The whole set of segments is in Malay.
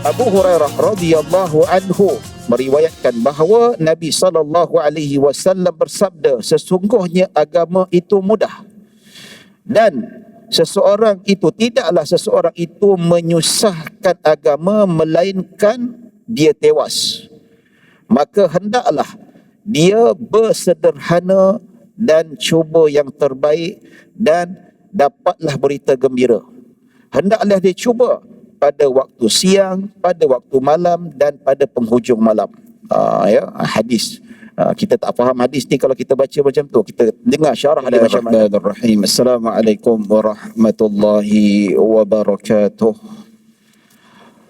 Abu Hurairah radhiyallahu anhu meriwayatkan bahawa Nabi SAW bersabda, sesungguhnya agama itu mudah dan tidaklah seseorang itu menyusahkan agama melainkan dia tewas. Maka hendaklah dia bersederhana dan cuba yang terbaik dan dapatlah berita gembira. Hendaklah dia cuba pada waktu siang, pada waktu malam dan pada penghujung malam. Hadis. Kita tak faham hadis ni kalau kita baca macam tu. Kita dengar syarah dia macam mana. Bismillahirrahmanirrahim. Assalamualaikum warahmatullahi wabarakatuh.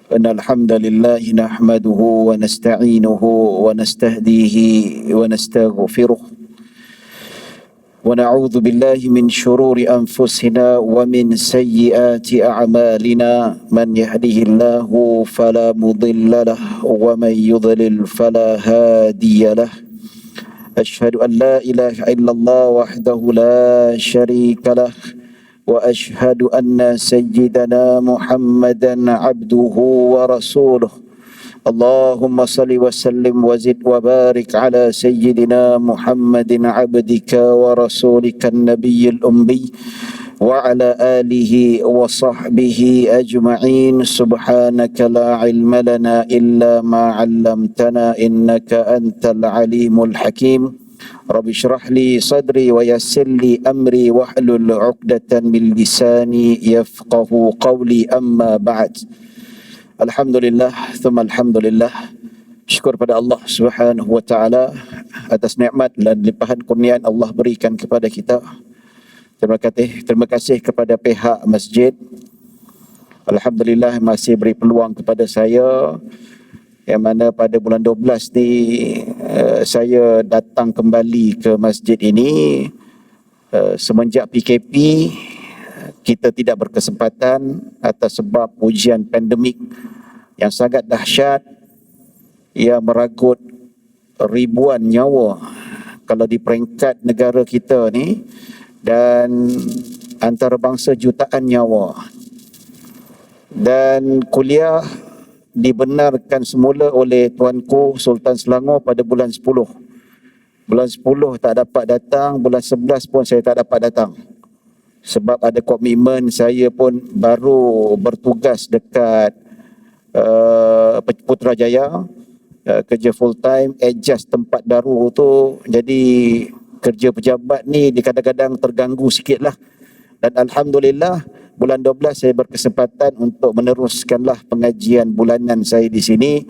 Innal hamdalillah nahmaduhu wa nasta'inuhu wa nastahdihi wa nastaghfiruh. ونعوذ بالله من شرور أنفسنا ومن سيئات أعمالنا من يهده الله فلا مضل له ومن يضلل فلا هادي له أشهد أن لا إله إلا الله وحده لا شريك له وأشهد أن سيدنا محمدا عبده ورسوله اللهم صل وسلم وزد وبارك على سيدنا محمد عبدك ورسولك النبي الأمي وعلى آله وصحبه أجمعين سبحانك لا علم لنا إلا ما علمتنا إنك أنت العليم الحكيم رب اشرح لي صدري ويسر لي أمري واحلل عقدة من لساني يفقه قولي أما بعد. Alhamdulillah, thumma alhamdulillah. Syukur pada Allah Subhanahu wa taala atas nikmat dan limpahan kurniaan Allah berikan kepada kita. Terima kasih kepada pihak masjid. Alhamdulillah masih beri peluang kepada saya, yang mana pada bulan 12 ni saya datang kembali ke masjid ini. Semenjak PKP kita tidak berkesempatan atas sebab ujian pandemik yang sangat dahsyat yang meragut ribuan nyawa kalau di peringkat negara kita ni, dan antarabangsa jutaan nyawa. Dan kuliah dibenarkan semula oleh Tuanku Sultan Selangor pada bulan 10. Bulan 10 tak dapat datang, bulan 11 pun saya tak dapat datang. Sebab ada komitmen, saya pun baru bertugas dekat Putrajaya, kerja full time, adjust tempat baru tu. Jadi kerja pejabat ni kadang-kadang terganggu sikit lah. Dan Alhamdulillah bulan 12 saya berkesempatan untuk meneruskanlah pengajian bulanan saya di sini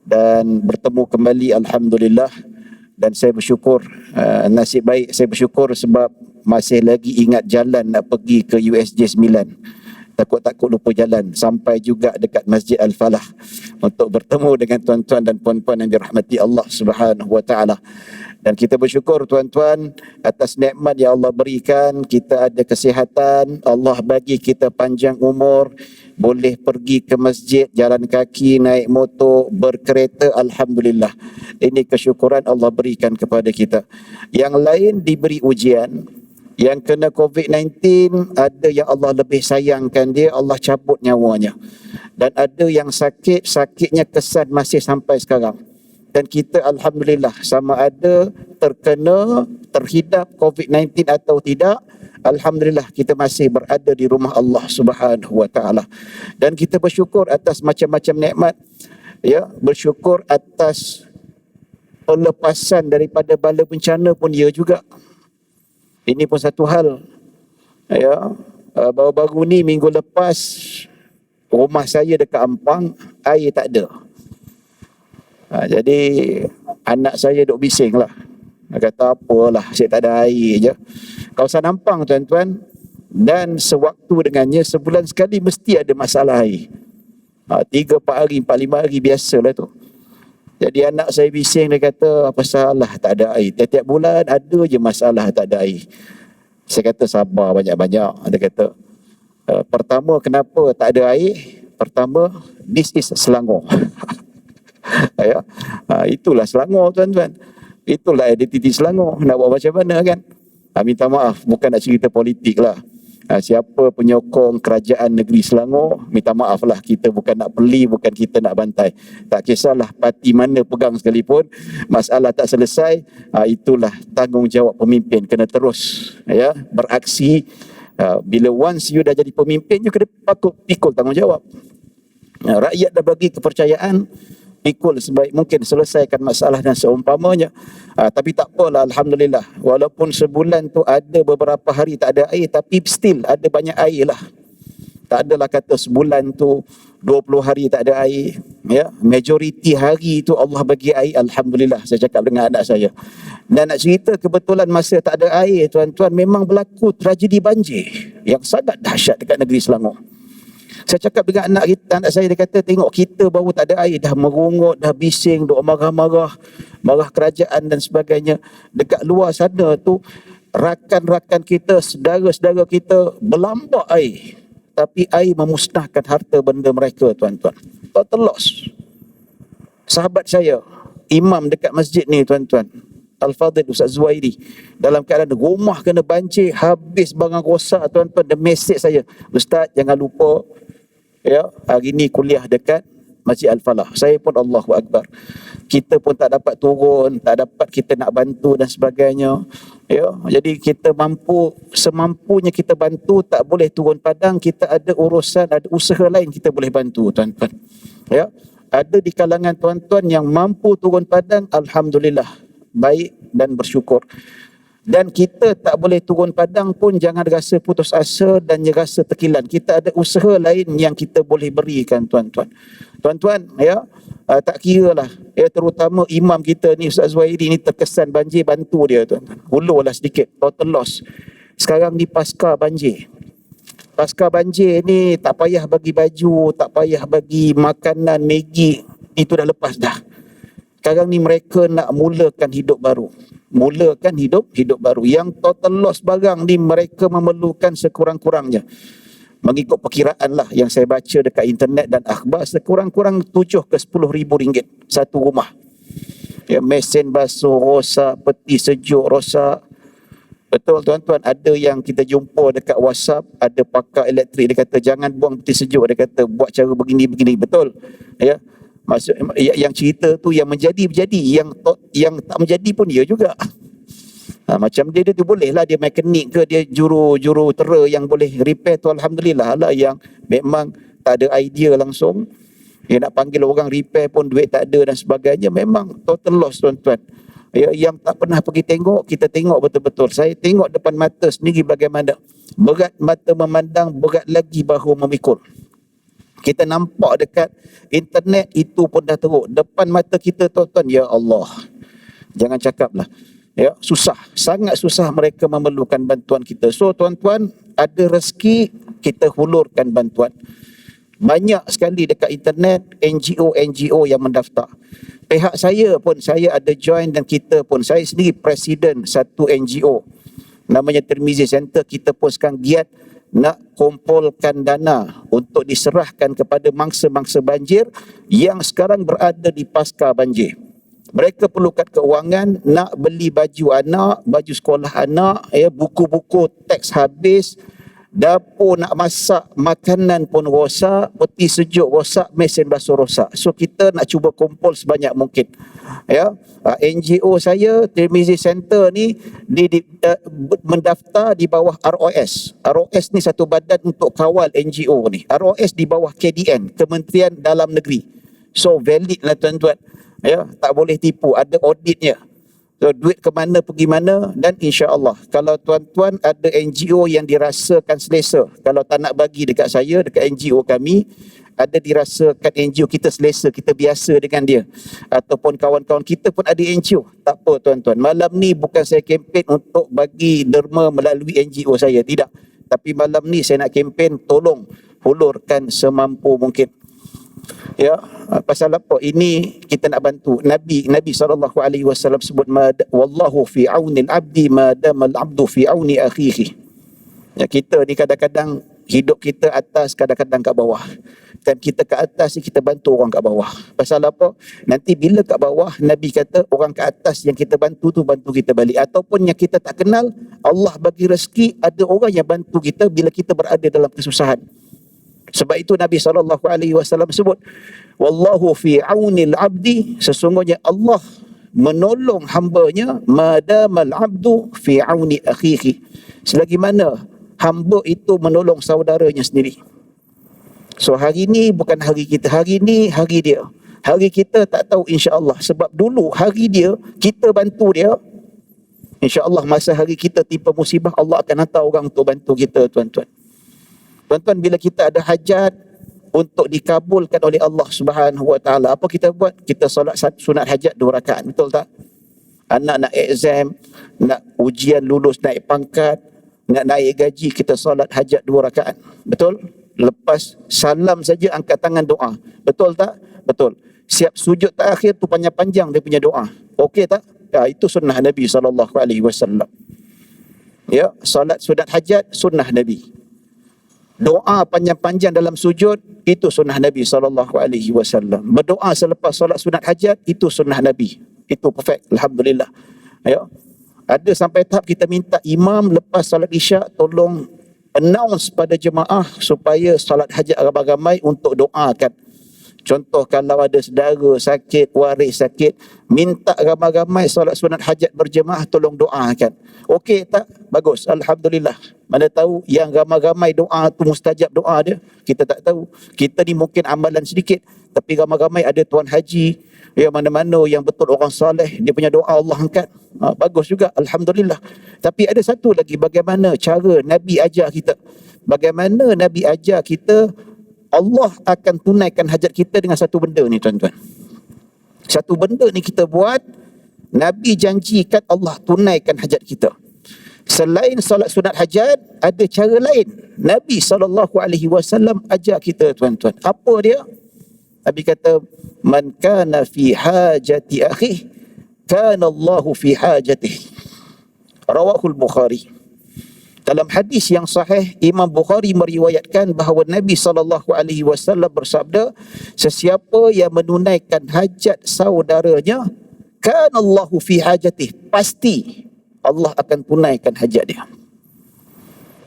dan bertemu kembali Alhamdulillah. Dan saya bersyukur, nasib baik saya bersyukur sebab masih lagi ingat jalan nak pergi ke USJ 9. Takut-takut lupa jalan sampai juga dekat Masjid Al-Falah untuk bertemu dengan tuan-tuan dan puan-puan yang dirahmati Allah Subhanahu wa taala. Dan kita bersyukur tuan-tuan atas nikmat yang Allah berikan. Kita ada kesihatan, Allah bagi kita panjang umur, boleh pergi ke masjid, jalan kaki, naik motor, berkereta. Alhamdulillah. Ini kesyukuran Allah berikan kepada kita. Yang lain diberi ujian, yang kena COVID-19, ada yang Allah lebih sayangkan dia, Allah cabut nyawanya. Dan ada yang sakit, sakitnya kesan masih sampai sekarang. Dan kita Alhamdulillah, sama ada terkena, terhidap COVID-19 atau tidak, Alhamdulillah kita masih berada di rumah Allah Subhanahu wa taala. Dan kita bersyukur atas macam-macam nikmat. Ya, bersyukur atas pelepasan daripada bala bencana pun dia juga. Ini pun satu hal. Ya, baru-baru ni minggu lepas rumah saya dekat Ampang air tak ada. Jadi anak saya duk bising lah. Dia kata apalah, saya tak ada air je. Kawasan Ampang tuan-tuan, dan sewaktu dengannya sebulan sekali mesti ada masalah air. 3-4 hari, 4-5 hari biasalah tu. Jadi anak saya bising, dia kata apa salah tak ada air. Tiap-tiap bulan ada je masalah tak ada air. Saya kata sabar banyak-banyak. Dia kata pertama kenapa tak ada air? Pertama, this is Selangor. Ya, itulah Selangor tuan-tuan. Itulah identiti Selangor. Nak buat macam mana kan? Minta maaf, bukan nak cerita politik lah. Siapa penyokong kerajaan negeri Selangor, minta maaf lah, kita bukan nak beli, bukan kita nak bantai. Tak kisahlah parti mana pegang sekalipun, masalah tak selesai, itulah tanggungjawab pemimpin, kena terus beraksi. Bila once you dah jadi pemimpin, you kena patut pikul tanggungjawab. Rakyat dah bagi kepercayaan, pikul sebaik mungkin, selesaikan masalah dan seumpamanya. Tapi tak apalah, Alhamdulillah, walaupun sebulan tu ada beberapa hari tak ada air, tapi still ada banyak air lah. Tak adalah kata sebulan tu 20 hari tak ada air, majoriti hari tu Allah bagi air, Alhamdulillah. Saya cakap dengan anak saya, dan nak cerita, kebetulan masa tak ada air, tuan-tuan, memang berlaku tragedi banjir yang sangat dahsyat dekat negeri Selangor. Saya cakap dengan anak saya, dia kata, tengok kita baru tak ada air, dah merungut, dah bising, duk marah-marah, marah kerajaan dan sebagainya. Dekat luar sana tu, rakan-rakan kita, saudara-saudara kita berlambak air. Tapi air memusnahkan harta benda mereka, tuan-tuan. Total loss. Sahabat saya, imam dekat masjid ni, tuan-tuan, Al-Fadhil Ustaz Zuhairi, dalam keadaan rumah kena banjir, habis barang rosak, tuan-tuan. Dia mesej saya, Ustaz jangan lupa, hari ni kuliah dekat Masjid Al-Falah. Saya pun Allahu Akbar, kita pun tak dapat turun, tak dapat kita nak bantu dan sebagainya. Jadi kita mampu, semampunya kita bantu, tak boleh turun padang. Kita ada urusan, ada usaha lain kita boleh bantu, tuan-tuan. Ada di kalangan tuan-tuan yang mampu turun padang, Alhamdulillah, baik dan bersyukur. Dan kita tak boleh turun padang pun jangan rasa putus asa dan rasa terkilan. Kita ada usaha lain yang kita boleh berikan, tuan-tuan. Tuan-tuan, tak kira lah, terutama imam kita ni, Ustaz Zuhairi ni, terkesan banjir, bantu dia, tuan-tuan. Ulurlah sedikit, total loss. Sekarang ni pasca banjir. Pasca banjir ni tak payah bagi baju, tak payah bagi makanan, Maggi, itu dah lepas dah. Sekarang ni mereka nak mulakan hidup baru. Mulakan hidup baru. Yang total loss barang ni mereka memerlukan sekurang-kurangnya, mengikut perkiraan lah yang saya baca dekat internet dan akhbar, sekurang-kurang 7 ke 10 ribu ringgit satu rumah. Mesin basuh rosak, peti sejuk rosak. Betul, tuan-tuan, ada yang kita jumpa dekat WhatsApp, ada pakar elektrik, dia kata jangan buang peti sejuk, dia kata buat cara begini-begini. Betul, maksud yang cerita tu yang menjadi, yang tak menjadi pun dia juga. Macam dia tu boleh lah, dia mekanik ke, dia juru tera yang boleh repair tu, Alhamdulillah lah. Yang memang tak ada idea langsung, nak panggil orang repair pun duit tak ada dan sebagainya, memang total loss, tuan-tuan. Yang tak pernah pergi tengok, kita tengok betul-betul. Saya tengok depan mata sendiri bagaimana berat mata memandang, berat lagi bahu memikul. Kita nampak dekat internet, itu pun dah teruk depan mata kita, tuan-tuan. Ya Allah, jangan cakap lah. Susah, sangat susah, mereka memerlukan bantuan kita. So tuan-tuan, ada rezeki, kita hulurkan bantuan. Banyak sekali dekat internet NGO yang mendaftar. Pihak saya pun, saya ada join, dan kita pun, saya sendiri presiden satu NGO namanya Tirmizi Center. Kita pun sekarang giat nak kumpulkan dana untuk diserahkan kepada mangsa-mangsa banjir yang sekarang berada di pasca banjir. Mereka perlukan keuangan, nak beli baju anak, baju sekolah anak, buku-buku teks habis, dapur nak masak, makanan pun rosak, peti sejuk rosak, mesin basuh rosak. So kita nak cuba kumpul sebanyak mungkin. NGO saya, Tirmizi Center ni, mendaftar di bawah ROS. ROS ni satu badan untuk kawal NGO ni. ROS di bawah KDN, Kementerian Dalam Negeri. So valid lah, tuan-tuan. Tak boleh tipu, ada auditnya. So, duit ke mana, pergi mana, dan insya-Allah kalau tuan-tuan ada NGO yang dirasakan selesa, kalau tak nak bagi dekat saya, dekat NGO kami, ada dirasakan NGO kita selesa, kita biasa dengan dia, ataupun kawan-kawan kita pun ada NGO, tak apa, tuan-tuan. Malam ni bukan saya kempen untuk bagi derma melalui NGO saya, tidak. Tapi malam ni saya nak kempen, tolong hulurkan semampu mungkin. Pasal apa? Ini kita nak bantu. Nabi SAW sebut, wallahu fi auni al-abdi ma dama al-abdu fi auni akhihi. Kita ni kadang-kadang hidup kita atas, kadang-kadang kat bawah. kan kita ke atas ni kita bantu orang kat bawah. Pasal apa? Nanti bila kat bawah, Nabi kata orang kat atas yang kita bantu tu bantu kita balik. Ataupun yang kita tak kenal, Allah bagi rezeki, ada orang yang bantu kita bila kita berada dalam kesusahan. Sebab itu Nabi SAW sebut, wallahu fi aunil abdi, sesungguhnya Allah menolong hambanya, madamal abdu fi auni akhihi, selagi mana hamba itu menolong saudaranya sendiri. So hari ni bukan hari kita, hari ni hari dia. Hari kita tak tahu insya-Allah, sebab dulu hari dia kita bantu dia, insya-Allah masa hari kita timpa musibah, Allah akan hantar orang untuk bantu kita, tuan-tuan. Tuan-tuan, bila kita ada hajat untuk dikabulkan oleh Allah Subhanahu Wa Taala, apa kita buat? Kita solat sunat hajat 2 rakaat, betul tak? Anak nak exam, nak ujian lulus, naik pangkat, nak naik gaji, kita solat hajat 2 rakaat, betul? Lepas salam saja angkat tangan doa, betul tak? Betul. Siap sujud terakhir tu panjang-panjang dia punya doa, okey tak? Ya, itu sunnah Nabi SAW. Ya, solat sunat hajat sunnah Nabi. Doa panjang-panjang dalam sujud itu sunnah Nabi SAW. Berdoa selepas solat sunat hajat itu sunnah Nabi. Itu perfect, alhamdulillah. Ya. Ada sampai tahap kita minta imam lepas solat isyak tolong announce pada jemaah supaya solat hajat ramai-ramai untuk doakan. Contoh kalau ada saudara sakit, waris sakit, minta ramai-ramai solat sunat hajat berjemaah tolong doakan. Okey tak? Bagus, alhamdulillah. Mana tahu yang ramai-ramai doa tu mustajab doa dia, kita tak tahu. Kita ni mungkin amalan sedikit, tapi ramai-ramai ada tuan haji, yang mana-mana yang betul orang soleh, dia punya doa Allah angkat. Bagus juga, alhamdulillah. Tapi ada satu lagi, bagaimana cara Nabi ajar kita. Bagaimana Nabi ajar kita, Allah akan tunaikan hajat kita dengan satu benda ni, tuan-tuan. Satu benda ni kita buat, Nabi janjikan Allah tunaikan hajat kita. Selain solat sunat hajat, ada cara lain. Nabi SAW ajar kita, tuan-tuan. Apa dia? Nabi kata, man kana fi hajati akhih, kana Allahu fi hajatih. Rawahul Bukhari. Dalam hadis yang sahih, Imam Bukhari meriwayatkan bahawa Nabi SAW bersabda, sesiapa yang menunaikan hajat saudaranya, kana Allahu fi hajatih, pasti Allah akan tunaikan hajat dia.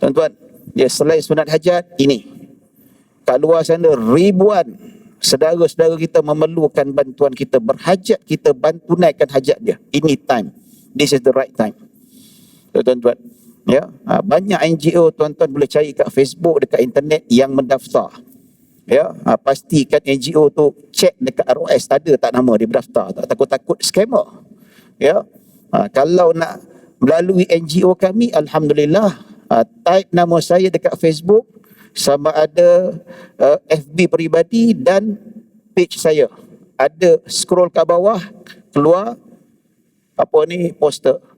Tuan-tuan, dia selain sunat hajat, ini kat luar sana ribuan saudara-saudara kita memerlukan bantuan kita, berhajat kita bantu naikkan hajat dia. Ini time, this is the right time, tuan-tuan. Ya, banyak NGO, tuan-tuan boleh cari kat Facebook, dekat internet yang mendaftar. Ya, pastikan NGO tu cek dekat ROS ada tak nama dia berdaftar, tak takut-takut scammer. Ya, kalau nak melalui NGO kami, alhamdulillah, type nama saya dekat Facebook, sama ada FB peribadi dan page saya. Ada scroll ke bawah, keluar apa ni, poster.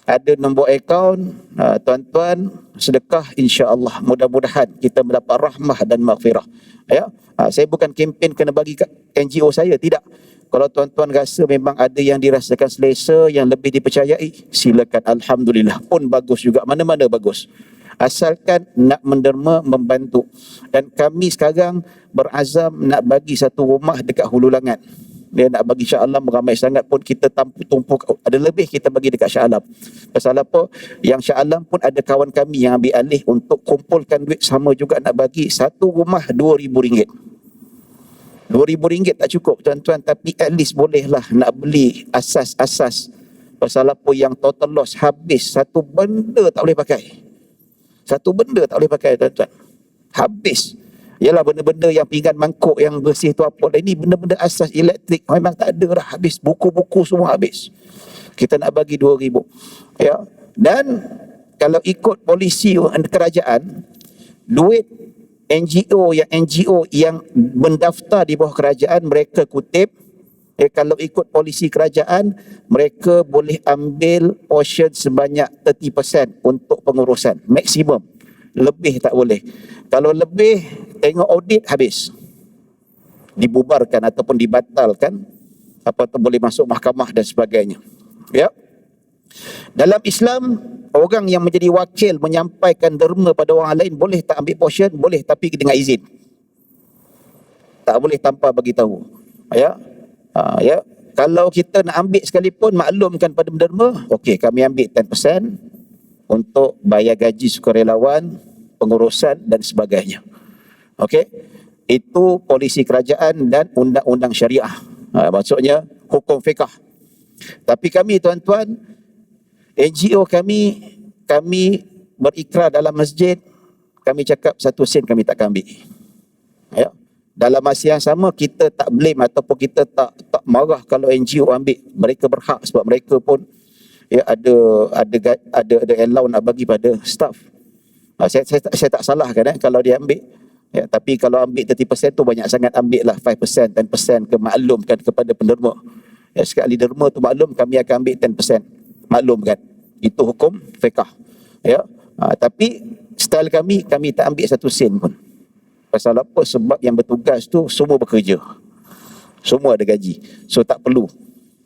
Ada nombor akaun, tuan-tuan sedekah, insya-Allah mudah-mudahan kita mendapat rahmah dan maghfirah. Ya, saya bukan kempen kena bagi kat NGO saya, tidak. Kalau tuan-tuan rasa memang ada yang dirasakan selesa, yang lebih dipercayai, silakan, alhamdulillah, pun bagus juga, mana-mana bagus. Asalkan nak menderma, membantu. Dan kami sekarang berazam nak bagi satu rumah dekat Hulu Langat. Dia nak bagi Shah Alam, ramai sangat pun kita tumpuk, ada lebih kita bagi dekat Shah Alam. Pasal apa? Yang Shah Alam pun ada kawan kami yang ambil alih untuk kumpulkan duit, sama juga nak bagi satu rumah RM2,000. RM2,000 tak cukup, tuan-tuan, tapi at least bolehlah nak beli asas-asas. Pasal apa? Yang total loss, habis satu benda tak boleh pakai. Satu benda tak boleh pakai, tuan-tuan. Habis. Yalah, benda-benda yang pinggan mangkuk yang bersih tu apa. Ini benda-benda asas elektrik memang tak ada dah, habis. Buku-buku semua habis. Kita nak bagi RM2,000. Ya. Dan kalau ikut polisi kerajaan, duit NGO yang mendaftar di bawah kerajaan, mereka kutip, kalau ikut polisi kerajaan, mereka boleh ambil portion sebanyak 30% untuk pengurusan. Maksimum. Lebih tak boleh. Kalau lebih, tengok audit, habis. Dibubarkan ataupun dibatalkan. Apa tu, boleh masuk mahkamah dan sebagainya. Ya. Dalam Islam, orang yang menjadi wakil menyampaikan derma pada orang lain boleh tak ambil portion? Boleh, tapi dengan izin. Tak boleh tanpa bagi tahu. Ya. Ya. Kalau kita nak ambil sekalipun, maklumkan pada penderma, okey, kami ambil 10% untuk bayar gaji sukarelawan, pengurusan dan sebagainya. Okey. Itu polisi kerajaan dan undang-undang syariah. Maksudnya hukum fiqah. Tapi kami tuan-tuan, NGO kami berikrar dalam masjid, kami cakap 1 sen kami tak ambil. Ya. Dalam masa yang sama, kita tak blame ataupun kita tak marah kalau NGO ambil. Mereka berhak sebab mereka pun ya ada allowance nak bagi pada staff. Saya tak salahkan kalau dia ambil. Ya, tapi kalau ambil 30% tu banyak sangat, ambil lah 5%, 10% ke, maklumkan kepada penderma. Ya, sekali derma tu maklum, kami akan ambil 10%. Maklumkan. Itu hukum fiqah. Ya. Tapi style kami tak ambil 1 sen pun. Pasal apa? Sebab yang bertugas tu semua bekerja. Semua ada gaji. So tak perlu.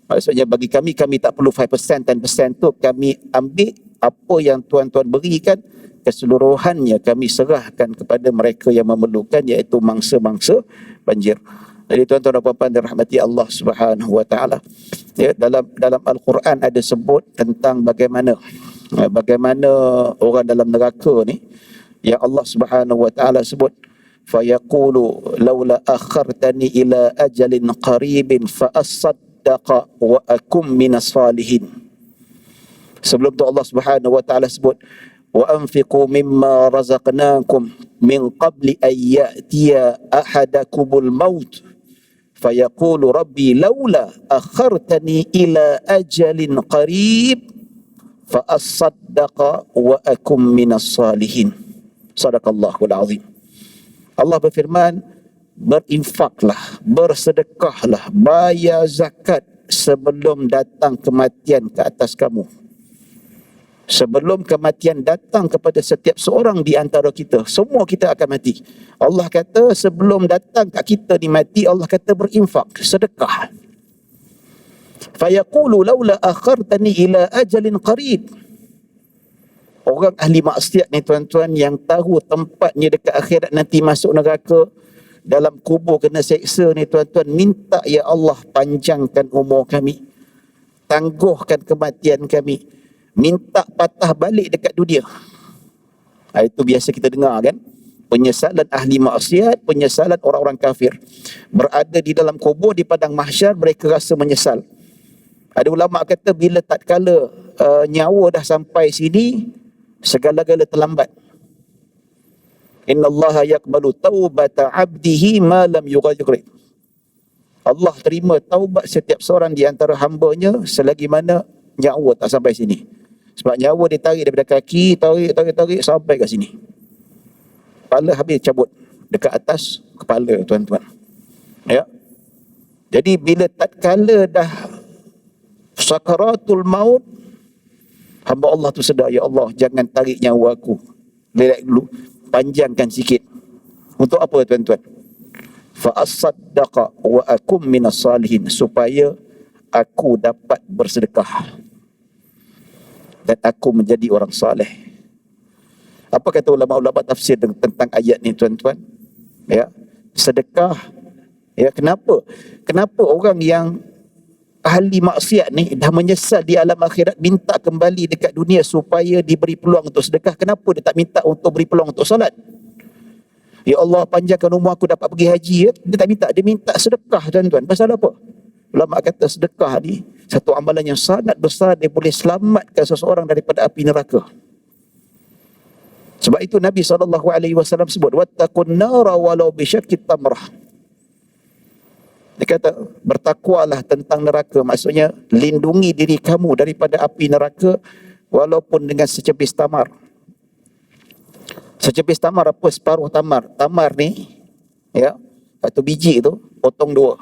Maksudnya bagi kami tak perlu 5%, 10% tu kami ambil apa yang tuan-tuan berikan, keseluruhannya kami serahkan kepada mereka yang memerlukan, iaitu mangsa-mangsa banjir. Jadi tuan-tuan dan puan-puan dirahmati Allah Subhanahu wa taala. Ya, dalam Al-Quran ada sebut tentang bagaimana orang dalam neraka ni, yang Allah Subhanahu wa taala sebut, fayaqulu laula akhartani ila ajalin qaribin fa asaddaqa wa akum minas salihin. Sebelum tu Allah Subhanahu wa taala sebut, wa anfiqu mimma razaqnakum min qabli an ya'tiya ahadakumul maut fayaqulu rabbi laula akhartani ila ajalin qarib fa asaddaqa wa akum minas salihin. Sadaqallahul azim. Allah berfirman, berinfaklah, bersedekahlah, bayar zakat sebelum datang kematian ke atas kamu. Sebelum kematian datang kepada setiap seorang di antara kita, semua kita akan mati. Allah kata sebelum datang kat kita ni mati, Allah kata berinfak, sedekah. Fayaqulu laula akhartani ila ajalin qarib. Orang ahli maksiat ni tuan-tuan, yang tahu tempatnya dekat akhirat nanti masuk neraka, dalam kubur kena seksa ni tuan-tuan, minta ya Allah panjangkan umur kami, tangguhkan kematian kami, minta patah balik dekat dunia. Itu biasa kita dengar kan, penyesalan ahli maksiat, penyesalan orang-orang kafir. Berada di dalam kubur, di padang mahsyar, mereka rasa menyesal. Ada ulama kata bila tatkala nyawa dah sampai sini, segala-gala terlambat. Innallaha yaqbalu taubata 'abdihi ma lam yughayir. Allah terima taubat setiap seorang di antara hamba-Nya selagi mana nyawa tak sampai sini. Sebab nyawa ditarik daripada kaki, tarik sampai kat sini. Kepala habis cabut dekat atas kepala tuan-tuan. Ya. Jadi bila tatkala dah sakaratul maut, hamba Allah tu sedar, ya Allah jangan tarik nyawa aku, relax dulu, panjangkan sikit. Untuk apa tuan-tuan? Fa asaddaqa wa akum minas salihin, supaya aku dapat bersedekah dan aku menjadi orang saleh. Apa kata ulama-ulama tafsir tentang ayat ni tuan-tuan? Ya, sedekah. Ya, kenapa orang yang ahli maksiat ni dah menyesal di alam akhirat, minta kembali dekat dunia supaya diberi peluang untuk sedekah? Kenapa dia tak minta untuk beri peluang untuk solat? Ya Allah panjangkan umur aku dapat pergi haji, ya? Dia tak minta, dia minta sedekah tuan-tuan. Pasal apa? Ulama kata sedekah ni satu amalan yang sangat besar, dia boleh selamatkan seseorang daripada api neraka. Sebab itu Nabi SAW sebut, wattaqun nara walau bisyaqqit tamrah. Dia kata, bertakwalah tentang neraka. Maksudnya, lindungi diri kamu daripada api neraka walaupun dengan secepis tamar. Secepis tamar apa? Separuh tamar. Tamar ni, ya, satu biji tu, potong 2.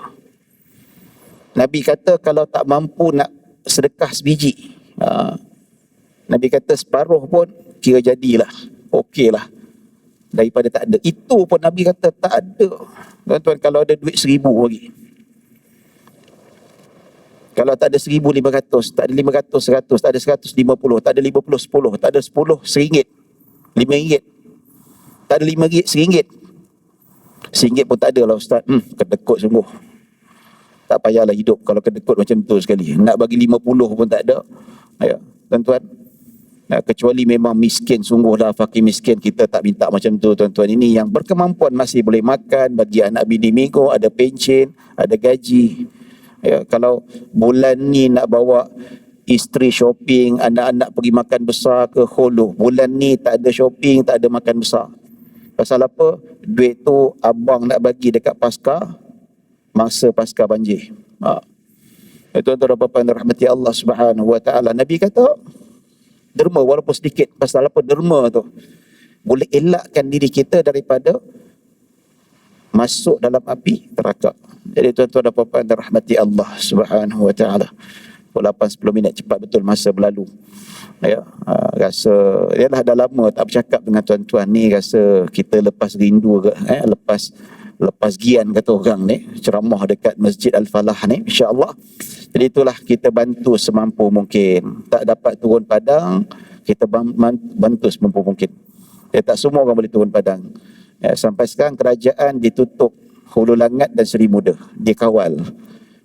Nabi kata, kalau tak mampu nak sedekah sebiji, Nabi kata separuh pun kira jadilah, okeylah, daripada tak ada. Itu pun Nabi kata tak ada. Tuan-tuan, kalau ada duit 1,000 lagi. Kalau tak ada 1,500, tak ada 500, 100, tak ada 150, tak ada 50, 10, tak ada 10, RM1, RM5, tak ada RM5, RM1. RM1 pun tak ada lah ustaz. Kedekut sungguh. Tak payahlah hidup kalau kedekut macam tu sekali. Nak bagi 50 pun tak ada. Ya, tuan-tuan. Kecuali memang miskin sungguhlah, fakir miskin, kita tak minta macam tu tuan-tuan. Ini yang berkemampuan masih boleh makan, bagi anak bini minggu, ada pencen, ada gaji. Ya, kalau bulan ni nak bawa isteri shopping, anak-anak pergi makan besar ke hulu, bulan ni tak ada shopping, tak ada makan besar. Pasal apa? Duit tu abang nak bagi dekat masa pasca banjir. Tuan-tuan dan puan-puan rahmati Allah Subhanahu wa taala. Nabi kata derma walaupun sedikit. Pasal apa derma tu? Boleh elakkan diri kita daripada masuk dalam api neraka. Jadi tuan-tuan dan puan-puan rahmati Allah Subhanahu wa taala. 8-10 minit cepat betul masa berlalu. Ya, rasa yalah dah lama tak bercakap dengan tuan-tuan ni, rasa kita lepas rindu ke, lepas gian kata orang ni, ceramah dekat Masjid Al-Falah ni insya-Allah. Jadi itulah, kita bantu semampu mungkin. Tak dapat turun padang, kita bantu semampu mungkin. Ya, tak semua orang boleh turun padang. Ya, sampai sekarang kerajaan ditutup Hulu Langat dan Seri Muda, dikawal.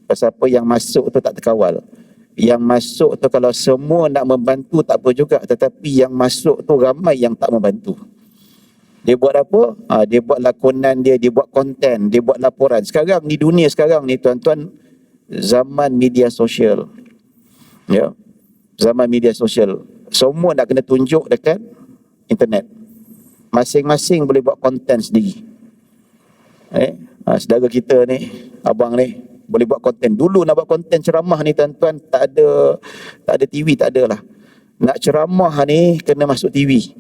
Pasal apa? Yang masuk tu tak terkawal. Yang masuk tu kalau semua nak membantu tak apa juga, tetapi yang masuk tu ramai yang tak membantu. Dia buat apa? Dia buat lakonan dia buat konten, dia buat laporan. Sekarang ni, dunia sekarang ni tuan-tuan, zaman media sosial. Ya. Zaman media sosial. Semua nak kena tunjuk dekat internet. Masing-masing boleh buat konten sendiri. Saudara kita ni, abang ni boleh buat konten. Dulu nak buat konten ceramah ni tuan-tuan, tak ada TV, tak ada lah. Nak ceramah ni kena masuk TV.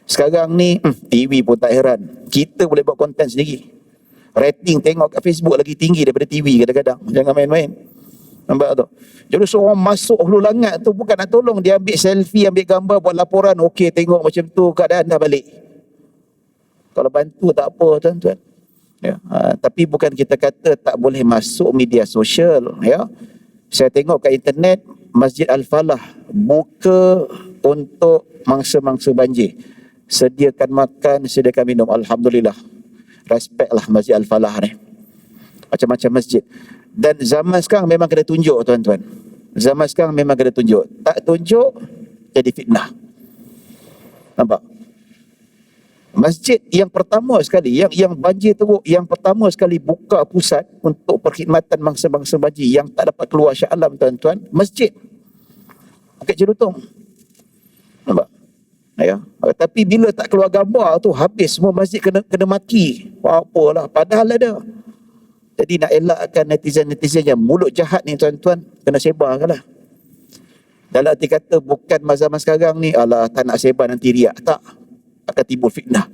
Sekarang ni TV pun tak heran, kita boleh buat konten sendiri. Rating tengok kat Facebook lagi tinggi daripada TV kadang-kadang. Jangan main-main. Nampak tu? Jadi seorang masuk Hulu Langat tu bukan nak tolong, dia ambil selfie, ambil gambar, buat laporan. Okey, tengok macam tu keadaan, dah balik. Kalau bantu tak apa tuan-tuan. Ya, tapi bukan kita kata tak boleh masuk media sosial. Ya, saya tengok kat internet, Masjid Al-Falah buka untuk mangsa-mangsa banjir. Sediakan makan, sediakan minum. Alhamdulillah. Respect lah Masjid Al-Falah ni. Macam-macam masjid. Dan zaman sekarang memang kena tunjuk tuan-tuan. Zaman sekarang memang kena tunjuk. Tak tunjuk, jadi fitnah. Nampak? Masjid yang pertama sekali, yang banjir teruk, yang pertama sekali buka pusat untuk perkhidmatan bangsa-bangsa banjir yang tak dapat keluar Shah Alam tuan-tuan, masjid Bukit Jelutong. Nampak? Ya. Tapi bila tak keluar gambar tu, habis semua masjid kena maki. Apalah, padahal ada. Jadi nak elakkan netizen-netizen yang mulut jahat ni tuan-tuan, kena sebarkanlah. Dalam arti kata bukan zaman sekarang ni, alah tak nak sebar nanti riak. Tak. Akan timbul fitnah.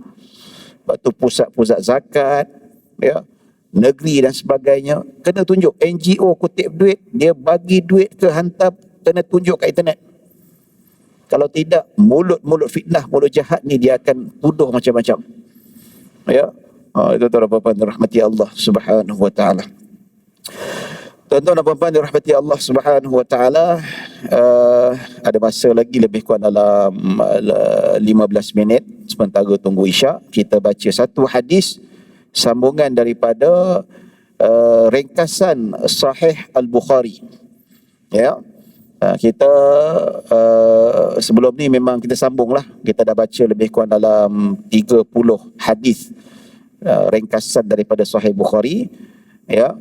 Sebab tu pusat-pusat zakat, ya, negeri dan sebagainya, kena tunjuk. NGO kutip duit, dia bagi duit ke hantar, kena tunjuk kat internet. Kalau tidak, mulut-mulut fitnah, mulut jahat ni dia akan tuduh macam-macam. Ya, itu tuan-tuan rahmati Allah Subhanahu wa taala. Tuan-tuan dan puan-puan dirahmati Allah Subhanahu wa taala, ada masa lagi lebih kurang dalam 15 minit sementara tunggu Isyak. Kita baca satu hadis sambungan daripada ringkasan Sahih Al-Bukhari. Ya. Kita sebelum ni memang kita sambunglah. Kita dah baca lebih kurang dalam 30 hadis ringkasan daripada Sahih Bukhari. Ya.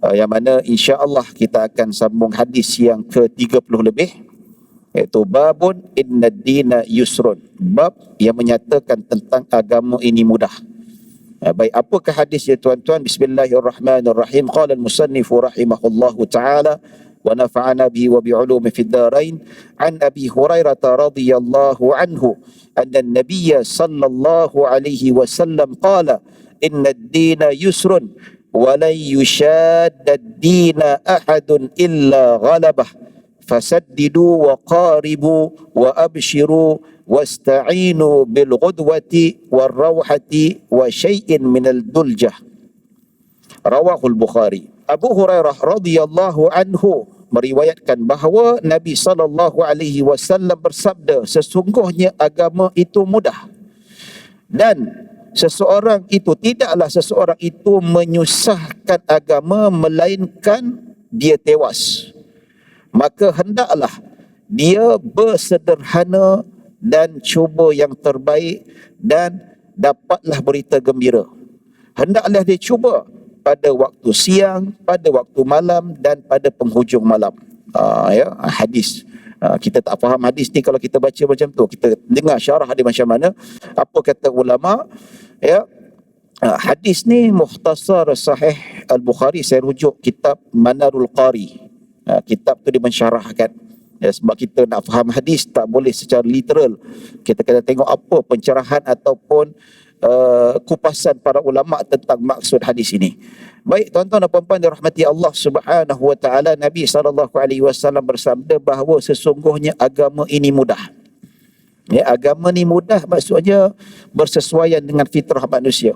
Yang mana insya-Allah kita akan sambung hadis yang ke-30 lebih, iaitu babun innad dina yusrun, bab yang menyatakan tentang agama ini mudah. Baik, apakah hadis ya tuan-tuan? Bismillahirrahmanirrahim. Qala al-musannif rahimahullahu taala wa nafa'ana bihi wa bi'ulumi fid darain, an Abi Hurairah radhiyallahu anhu anna an-nabiy sallallahu alaihi wasallam qala innad dina yusrun وَلَنْ يُشَادَّ الدِّينَ أَحَدٌ إِلَّا غَلَبَهُ فَسَدِّدُوا وَقَارِبُوا وَأَبْشِرُوا وَاسْتَعِينُوا بِالْغُدْوَةِ وَالرَّوْحَةِ وَشَيْءٍ مِنَ الدُّلْجَةِ. Rawahul Bukhari. Abu Hurairah radhiyallahu anhu meriwayatkan bahawa Nabi SAW bersabda, sesungguhnya agama itu mudah dan tidaklah seseorang itu menyusahkan agama melainkan dia tewas. Maka hendaklah dia bersederhana dan cuba yang terbaik dan dapatlah berita gembira. Hendaklah dia cuba pada waktu siang, pada waktu malam dan pada penghujung malam. Hadis. Kita tak faham hadis ni kalau kita baca macam tu. Kita dengar syarah dia macam mana. Apa kata ulama? Hadis ni mukhtasar sahih Al-Bukhari. Saya rujuk kitab Manarul Qari. Kitab tu dia mensyarahkan. Sebab kita nak faham hadis tak boleh secara literal. Kita kena tengok apa pencerahan ataupun kupasan para ulama tentang maksud hadis ini. Baik tuan-tuan dan puan-puan dirahmati Allah Subhanahu wa taala, Nabi SAW bersabda bahawa sesungguhnya agama ini mudah. Agama ni mudah maksudnya bersesuaian dengan fitrah manusia.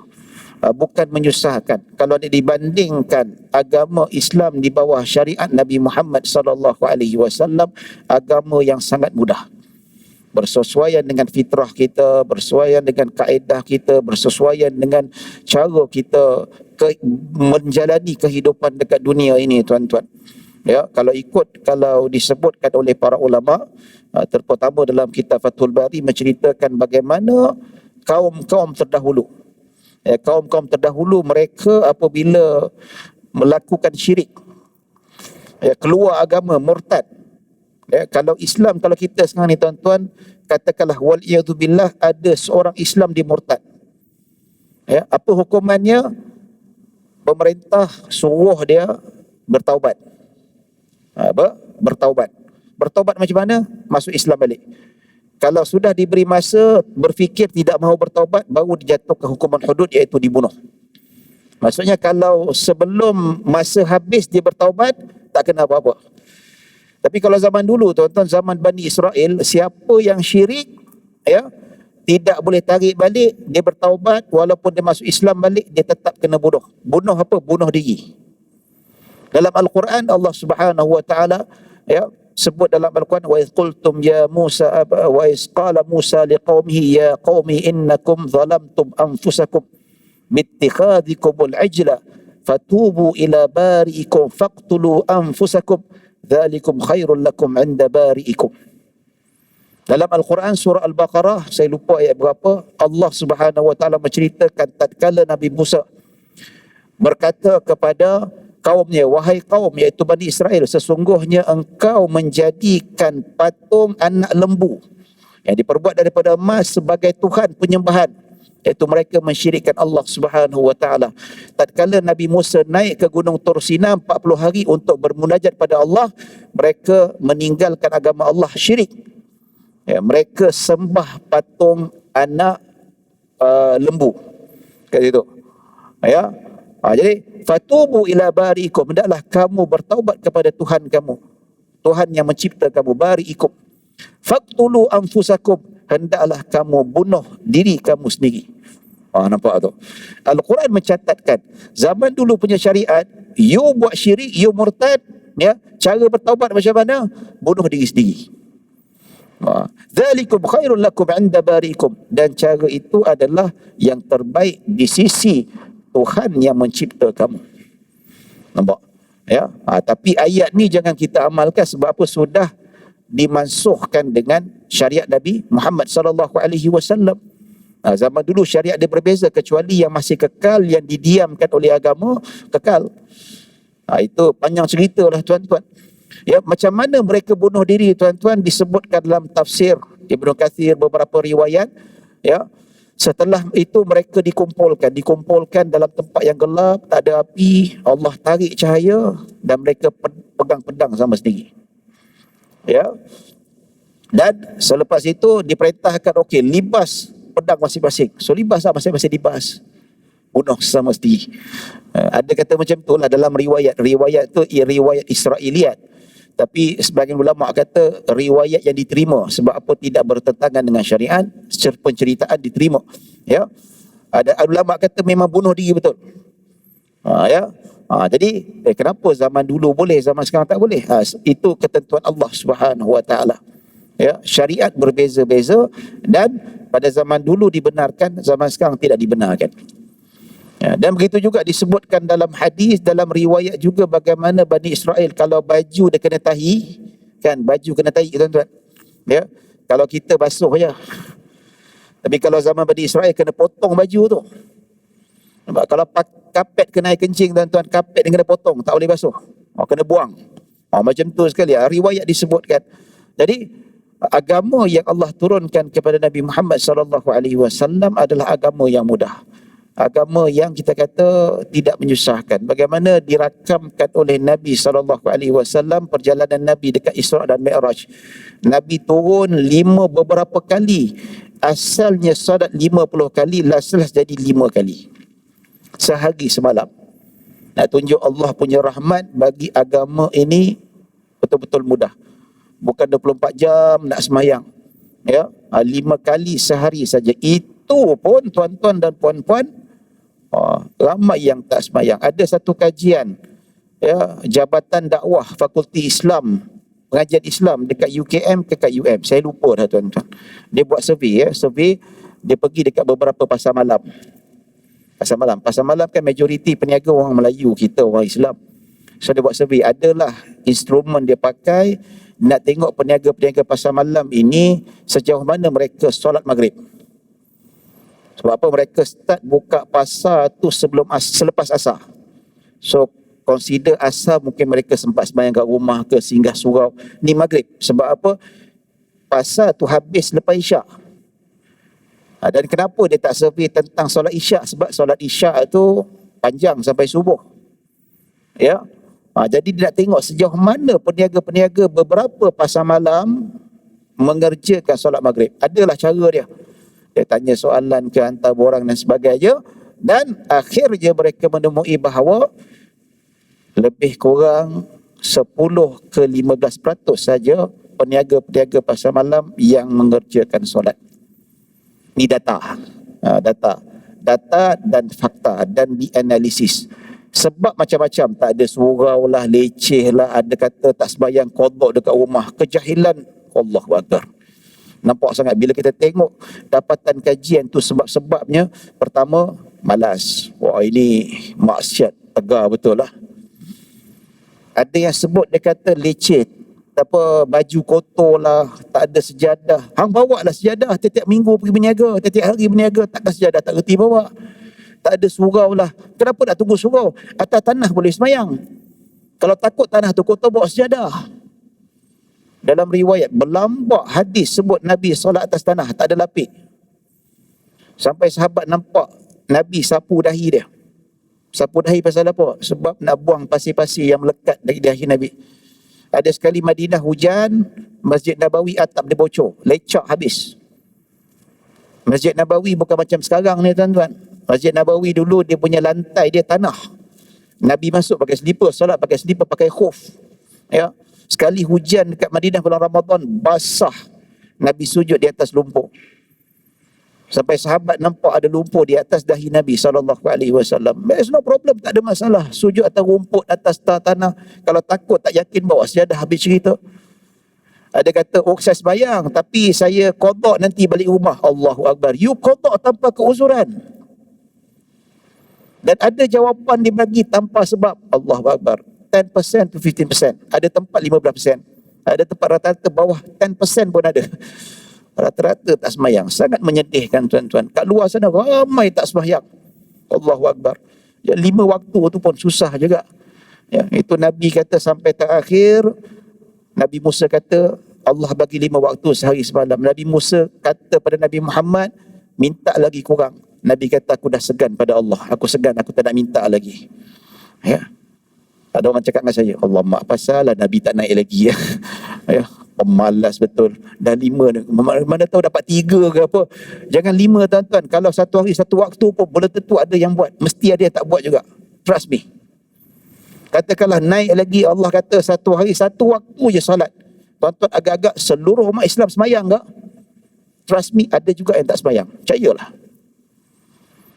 Bukan menyusahkan. Kalau dibandingkan agama Islam di bawah syariat Nabi Muhammad SAW, agama yang sangat mudah. Bersesuaian dengan fitrah kita, bersesuaian dengan kaedah kita, bersesuaian dengan cara kita menjalani kehidupan dekat dunia ini tuan-tuan. Kalau disebutkan oleh para ulama, terutama dalam kitab Fathul Bari menceritakan bagaimana kaum-kaum terdahulu. Kaum-kaum terdahulu mereka apabila melakukan syirik, keluar agama, murtad. Kalau Islam, kalau kita sekarang ni tuan-tuan, katakanlah wal'iyadzubillah ada seorang Islam di murtad. Apa hukumannya? Pemerintah suruh dia bertaubat. Bertaubat. Bertaubat macam mana? Masuk Islam balik. Kalau sudah diberi masa berfikir tidak mahu bertaubat, baru dijatuhkan hukuman hudud iaitu dibunuh. Maksudnya kalau sebelum masa habis dia bertaubat, tak kena apa-apa. Tapi kalau zaman dulu tuan-tuan, zaman Bani Israel, siapa yang syirik tidak boleh tarik balik, dia bertaubat walaupun dia masuk Islam balik, dia tetap kena bunuh. Bunuh apa? Bunuh diri. Dalam Al-Quran Allah Subhanahu wa taala sebut dalam Al-Quran, wa idh qultum ya Musa wa idh qala Musa liqaumihi ya qaumi innakum zalamtum anfusakum bittikhadhikumul ajla fatubu ila bari'ikum faqtulu anfusakum dzalikum khairul lakum 'inda bari'ikum. Dalam Al-Quran surah Al-Baqarah, saya lupa ayat berapa, Allah Subhanahu wa taala menceritakan tatkala Nabi Musa berkata kepada kaumnya, wahai kaum iaitu Bani Israel, sesungguhnya engkau menjadikan patung anak lembu yang diperbuat daripada emas sebagai Tuhan penyembahan, iaitu mereka mensyirikkan Allah Subhanahu wa taala. Tatkala Nabi Musa naik ke Gunung Tur Sina 40 hari untuk bermunajat pada Allah, mereka meninggalkan agama Allah, syirik. Mereka sembah patung anak lembu. Kat situ. Jadi fatubu ila bari'ikum, hendaklah kamu bertaubat kepada Tuhan kamu, Tuhan yang mencipta kamu, bari'ikum. Faqtulu anfusakum, hendaklah kamu bunuh diri kamu sendiri. Nampak tu? Al-Quran mencatatkan zaman dulu punya syariat, you buat syirik, you murtad, cara bertaubat macam mana? Bunuh diri sendiri. Dzalikum khairul lakum 'inda bari'ikum, dan cara itu adalah yang terbaik di sisi Tuhan yang mencipta kamu. Nampak? Tapi ayat ni jangan kita amalkan sebab apa? Sudah dimansuhkan dengan syariat Nabi Muhammad sallallahu alaihi wasallam. Zaman dulu syariat dia berbeza, kecuali yang masih kekal, yang didiamkan oleh agama kekal. Itu panjang cerita lah tuan-tuan. Macam mana mereka bunuh diri tuan-tuan disebutkan dalam tafsir Ibnu Katsir, beberapa riwayat. Setelah itu mereka dikumpulkan dalam tempat yang gelap, tak ada api, Allah tarik cahaya dan mereka pegang pedang sama sendiri. Dan selepas itu diperintahkan, okey, libas pedang masing-masing. So libaslah masing-masing libas. Bunuh sesama sendiri. Ada kata macam tu lah dalam riwayat. Riwayat tu riwayat Israiliyat. Tapi sebagian ulama kata riwayat yang diterima, sebab apa? Tidak bertentangan dengan syariat, secara penceritaan diterima. Ada ulama kata memang bunuh diri betul. Jadi kenapa zaman dulu boleh, zaman sekarang tak boleh? Itu ketentuan Allah Subhanahu wa taala. Ya, syariat berbeza-beza dan pada zaman dulu dibenarkan, zaman sekarang tidak dibenarkan. Ya, dan begitu juga disebutkan dalam hadis, dalam riwayat juga bagaimana Bani Israel kalau baju dia kena tahi, kan baju kena tahi tuan-tuan. Ya, kalau kita basuh je. Tapi kalau zaman Bani Israel kena potong baju tu. Nampak? Kalau kapet kena air kencing tuan-tuan, kapet dia kena potong, tak boleh basuh. Kena buang. Macam tu sekali. Riwayat disebutkan. Jadi agama yang Allah turunkan kepada Nabi Muhammad SAW adalah agama yang mudah. Agama yang kita kata tidak menyusahkan. Bagaimana dirakamkan oleh Nabi SAW perjalanan Nabi dekat Isra' dan Mi'raj. Nabi turun beberapa kali. Asalnya solat 50 kali, last jadi 5 kali. Sehari semalam. Nak tunjuk Allah punya rahmat bagi agama ini betul-betul mudah. Bukan 24 jam nak semayang. Ya, 5 kali sehari saja. Itu pun tuan-tuan dan puan-puan, ramai yang tak semayang. Ada satu kajian, ya, Jabatan Dakwah Fakulti Islam, pengajian Islam dekat UKM ke kat UM, saya lupa dah tuan-tuan. Dia buat survey, survey, dia pergi dekat beberapa pasar malam. Pasar malam kan majoriti peniaga orang Melayu, kita orang Islam. So dia buat survey, adalah instrumen dia pakai nak tengok peniaga-peniaga pasar malam ini sejauh mana mereka solat maghrib. Sebab apa? Mereka start buka pasar tu selepas asar. So consider asar mungkin mereka sempat sembahyang kat rumah ke singgah surau. Ni maghrib. Sebab apa? Pasar tu habis lepas isyak. Dan kenapa dia tak survey tentang solat isyak? Sebab solat isyak tu panjang sampai subuh. Ya. Jadi dia nak tengok sejauh mana peniaga-peniaga beberapa pasar malam mengerjakan solat maghrib. Adalah cara dia. Dia tanya soalan ke hantar borang dan sebagainya. Dan akhirnya mereka menemui bahawa lebih kurang 10 ke 15% saja peniaga-peniaga pasar malam yang mengerjakan solat. Ini data. Data dan fakta dan dianalisis. Sebab macam-macam, tak ada surau lah, leceh lah, ada kata tak sembahyang qada dekat rumah, kejahilan, Allahu Akbar. Nampak sangat bila kita tengok dapatan kajian tu, sebab-sebabnya pertama malas. Wah, ini maksiat tegar betul lah. Ada yang sebut dia kata leceh, baju kotor lah, tak ada sejadah. Hang bawa lah sejadah, tiap-tiap minggu pergi berniaga, tiap-tiap hari berniaga, takkan sejadah tak reti bawa. Tak ada surau lah. Kenapa nak tunggu surau? Atas tanah boleh semayang. Kalau takut tanah tu kotor, bawa sejadah. Dalam riwayat berlambak hadis sebut Nabi solat atas tanah, tak ada lapik. Sampai sahabat nampak Nabi sapu dahi dia. Sapu dahi pasal apa? Sebab nak buang pasir-pasir yang melekat dari dahi Nabi. Ada sekali Madinah hujan, Masjid Nabawi atap dia bocor, lecak habis. Masjid Nabawi bukan macam sekarang ni tuan-tuan. Masjid Nabawi dulu dia punya lantai dia tanah. Nabi masuk pakai selipar, solat pakai selipar, pakai khuf. Ya. Sekali hujan dekat Madinah bulan Ramadan, basah. Nabi sujud di atas lumpur. Sampai sahabat nampak ada lumpur di atas dahi Nabi SAW. There's no problem, tak ada masalah. Sujud atas rumput, atas tanah. Kalau takut, tak yakin, bawa sejadah, habis cerita. Ada kata, saya sembahyang, tapi saya qada nanti balik rumah. Allahu Akbar. You qada tanpa keuzuran. Dan ada jawapan dibagi tanpa sebab. Allahu Akbar. 10% to 15%. Ada tempat 15%. Ada tempat rata-rata bawah 10% pun ada. Rata-rata tak sembahyang. Sangat menyedihkan tuan-tuan. Kat luar sana ramai tak sembahyang. Allahu Akbar. 5 waktu tu pun susah juga. Ya, itu Nabi kata sampai terakhir. Nabi Musa kata Allah bagi 5 waktu sehari semalam. Nabi Musa kata pada Nabi Muhammad, minta lagi kurang. Nabi kata aku dah segan pada Allah. Aku segan, aku tak nak minta lagi. Ya. Ada orang cakap dengan saya, Allah mak pasal lah Nabi tak naik lagi. Ya. Pemalas betul. Dah 5, mana tahu dapat 3 ke apa. Jangan 5 tuan-tuan. Kalau satu hari satu waktu pun boleh tentu ada yang buat. Mesti ada yang tak buat juga. Trust me. Katakanlah naik lagi, Allah kata satu hari satu waktu je salat. Tuan-tuan agak-agak seluruh umat Islam semayang tak? Trust me, ada juga yang tak semayang. Percayalah.